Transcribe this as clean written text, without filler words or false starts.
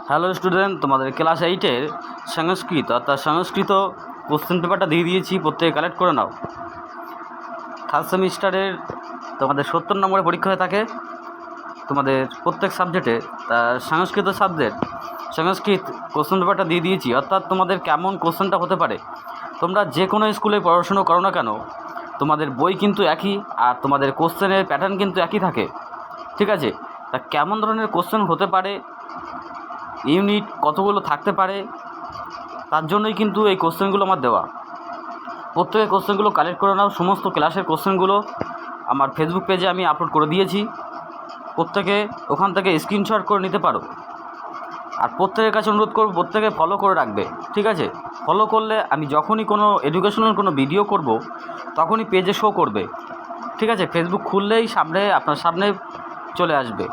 Hello student, তোমাদের class 8-এর সংস্কৃত অর্থাৎ সংস্কৃত question পেপারটা দিয়ে দিয়েছি, প্রত্যেকে কালেক্ট করে নাও। থার্ড সেমিস্টারের তোমাদের 70 নম্বরের পরীক্ষা হয়ে থাকে তোমাদের প্রত্যেক সাবজেক্টে। সংস্কৃত কোশ্চেন পেপারটা দিয়ে দিয়েছি, অর্থাৎ তোমাদের কেমন কোশ্চেনটা হতে পারে। তোমরা যে কোনো স্কুলে পড়াশুনো করো না কেন, তোমাদের বই কিন্তু একই আর তোমাদের কোশ্চেনের প্যাটার্ন কিন্তু একই থাকে, ঠিক আছে? তা কেমন ধরনের কোশ্চেন হতে পারে, ইউনিট কতগুলো থাকতে পারে, তার জন্যই কিন্তু এই কোশ্চেনগুলো আমার দেওয়া। প্রত্যেকে কোশ্চেনগুলো কালেক্ট করে নাও। সমস্ত ক্লাসের কোশ্চেনগুলো আমার ফেসবুক পেজে আমি আপলোড করে দিয়েছি, প্রত্যেকে ওখান থেকে স্ক্রিনশট করে নিতে পারো। আর প্রত্যেকের কাছে অনুরোধ করব, প্রত্যেকে ফলো করে রাখবে, ঠিক আছে? ফলো করলে আমি যখনই কোনো এডুকেশনাল কোনো ভিডিও করব তখনই পেজে শো করবে, ঠিক আছে? ফেসবুক খুললেই আপনার সামনে চলে আসবে।